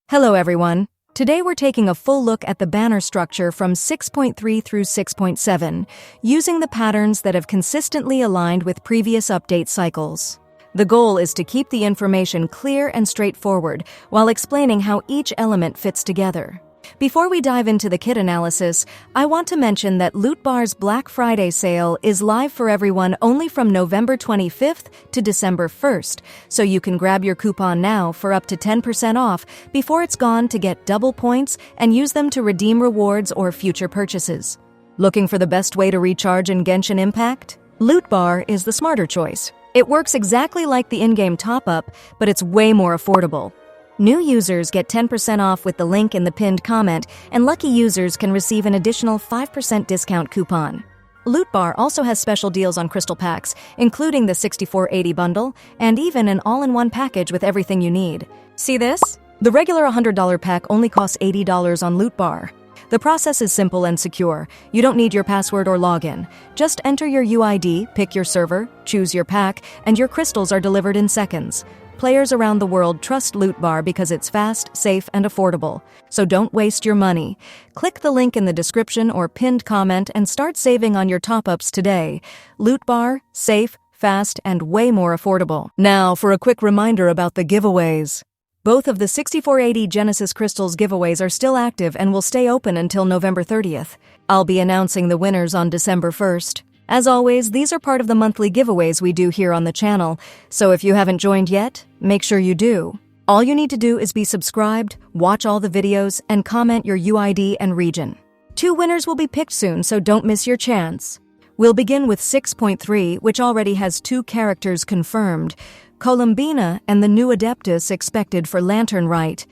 Hello everyone. Today we're taking a full look at the banner structure from 6.3 through 6.7, using the patterns that have consistently aligned with previous update cycles. The goal is to keep the information clear and straightforward while explaining how each element fits together. Before we dive into the kit analysis, I want to mention that Loot Bar's Black Friday sale is live for everyone only from November 25th to December 1st, so you can grab your coupon now for up to 10% off before it's gone to get double points and use them to redeem rewards or future purchases. Looking for the best way to recharge in Genshin Impact? Loot Bar is the smarter choice. It works exactly like the in-game top-up, but it's way more affordable. New users get 10% off with the link in the pinned comment, and lucky users can receive an additional 5% discount coupon. Loot Bar also has special deals on crystal packs, including the 6480 bundle, and even an all-in-one package with everything you need. See this? The regular $100 pack only costs $80 on Loot Bar. The process is simple and secure. You don't need your password or login. Just enter your UID, pick your server, choose your pack, and your crystals are delivered in seconds. Players around the world trust Loot Bar because it's fast, safe, and affordable. So don't waste your money. Click the link in the description or pinned comment and start saving on your top-ups today. Loot Bar, safe, fast, and way more affordable. Now for a quick reminder about the giveaways. Both of the 6480 Genesis Crystals giveaways are still active and will stay open until November 30th. I'll be announcing the winners on December 1st. As always, these are part of the monthly giveaways we do here on the channel, so if you haven't joined yet, make sure you do. All you need to do is be subscribed, watch all the videos, and comment your UID and region. 2 winners will be picked soon, so don't miss your chance. We'll begin with 6.3, which already has 2 characters confirmed, Colombina and the Neuvillette Adeptus expected for Lantern Rite.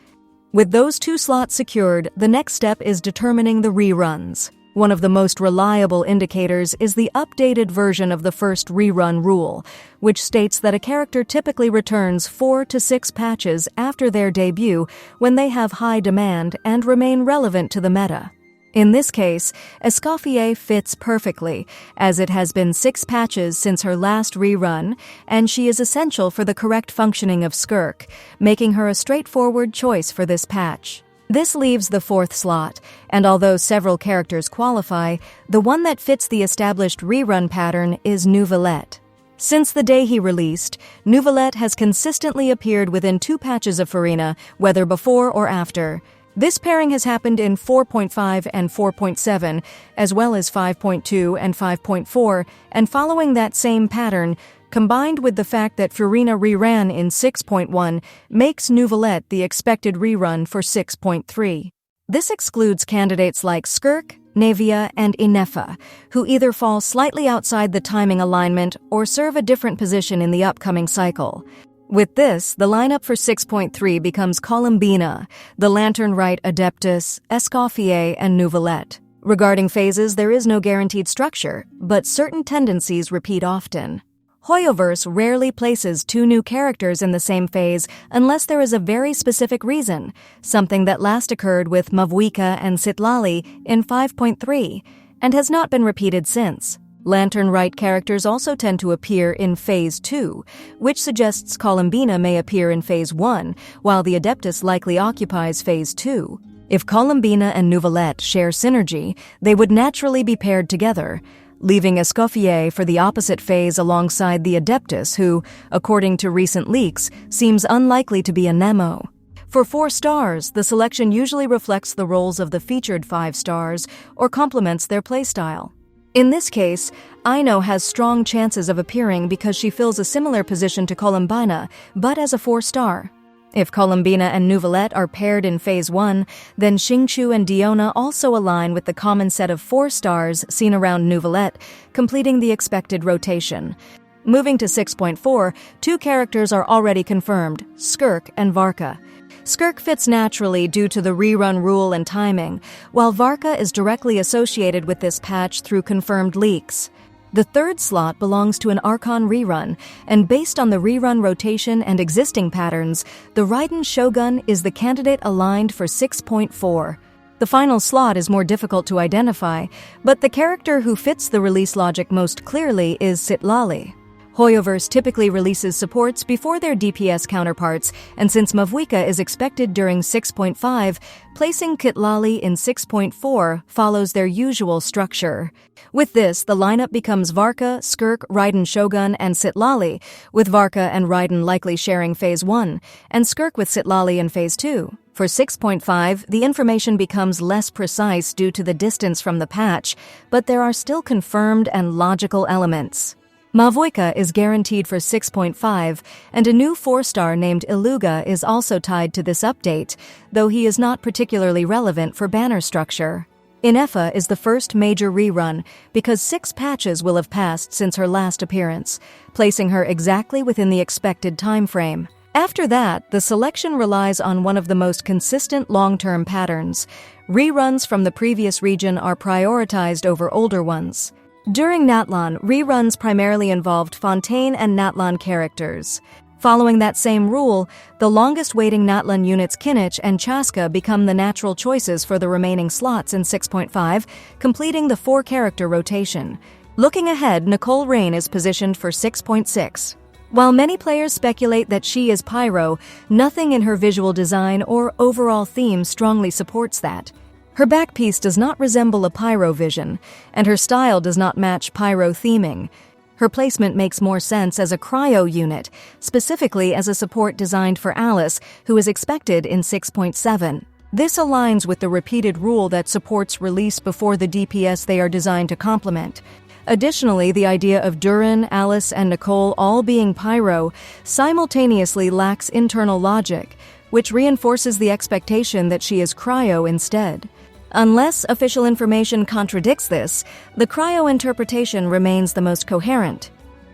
With those 2 slots secured, the next step is determining the reruns. One of the most reliable indicators is the updated version of the first rerun rule, which states that a character typically returns 4 to 6 patches after their debut when they have high demand and remain relevant to the meta. In this case, Escoffier fits perfectly, as it has been 6 patches since her last rerun, and she is essential for the correct functioning of Skirk, making her a straightforward choice for this patch. This leaves the 4th slot, and although several characters qualify, the one that fits the established rerun pattern is Neuvillette. Since the day he released, Neuvillette has consistently appeared within 2 patches of Furina, whether before or after. This pairing has happened in 4.5 and 4.7, as well as 5.2 and 5.4, and following that same pattern, combined with the fact that Furina reran in 6.1 makes Neuvillette the expected rerun for 6.3. This excludes candidates like Skirk, Navia, and Ineffa, who either fall slightly outside the timing alignment or serve a different position in the upcoming cycle. With this, the lineup for 6.3 becomes Colombina, the Lantern Rite Adeptus, Escoffier, and Neuvillette. Regarding phases, there is no guaranteed structure, but certain tendencies repeat often. Hoyoverse rarely places 2 new characters in the same phase unless there is a very specific reason, something that last occurred with Mavuika and Citlali in 5.3, and has not been repeated since. Lantern Rite characters also tend to appear in Phase 2, which suggests Colombina may appear in Phase 1, while the Adeptus likely occupies Phase 2. If Colombina and Neuvillette share synergy, they would naturally be paired together, leaving Escoffier for the opposite phase alongside the Adeptus, who, according to recent leaks, seems unlikely to be a Nemo. For 4 stars, the selection usually reflects the roles of the featured 5 stars or complements their playstyle. In this case, Ino has strong chances of appearing because she fills a similar position to Colombina, but as a 4-star. If Colombina and Neuvillette are paired in Phase 1, then Xingqiu and Diona also align with the common set of 4 stars seen around Neuvillette, completing the expected rotation. Moving to 6.4, 2 characters are already confirmed, Skirk and Varka. Skirk fits naturally due to the rerun rule and timing, while Varka is directly associated with this patch through confirmed leaks. The 3rd slot belongs to an Archon rerun, and based on the rerun rotation and existing patterns, the Raiden Shogun is the candidate aligned for 6.4. The final slot is more difficult to identify, but the character who fits the release logic most clearly is Citlali. Hoyoverse typically releases supports before their DPS counterparts, and since Mavuika is expected during 6.5, placing Kitlali in 6.4 follows their usual structure. With this, the lineup becomes Varka, Skirk, Raiden Shogun, and Citlali, with Varka and Raiden likely sharing Phase 1, and Skirk with Citlali in Phase 2. For 6.5, the information becomes less precise due to the distance from the patch, but there are still confirmed and logical elements. Mavuika is guaranteed for 6.5, and a new 4-star named Iluga is also tied to this update, though he is not particularly relevant for banner structure. Ineffa is the first major rerun because 6 patches will have passed since her last appearance, placing her exactly within the expected time frame. After that, the selection relies on one of the most consistent long-term patterns. Reruns from the previous region are prioritized over older ones. During Natlan, reruns primarily involved Fontaine and Natlan characters. Following that same rule, the longest-waiting Natlan units Kinich and Chaska become the natural choices for the remaining slots in 6.5, completing the 4-character rotation. Looking ahead, Nicole Rain is positioned for 6.6. While many players speculate that she is Pyro, nothing in her visual design or overall theme strongly supports that. Her backpiece does not resemble a Pyro vision, and her style does not match Pyro theming. Her placement makes more sense as a cryo unit, specifically as a support designed for Alice, who is expected in 6.7. This aligns with the repeated rule that supports release before the DPS they are designed to complement. Additionally, the idea of Duran, Alice, and Nicole all being Pyro simultaneously lacks internal logic, which reinforces the expectation that she is cryo instead. Unless official information contradicts this, the cryo interpretation remains the most coherent.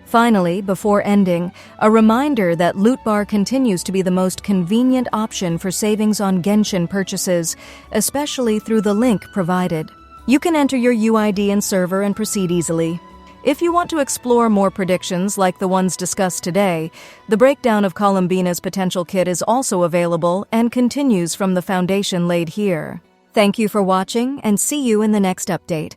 Finally, before ending, a reminder that Loot Bar continues to be the most convenient option for savings on Genshin purchases, especially through the link provided. You can enter your UID and server and proceed easily. If you want to explore more predictions like the ones discussed today, the breakdown of Colombina's potential kit is also available and continues from the foundation laid here. Thank you for watching, and see you in the next update.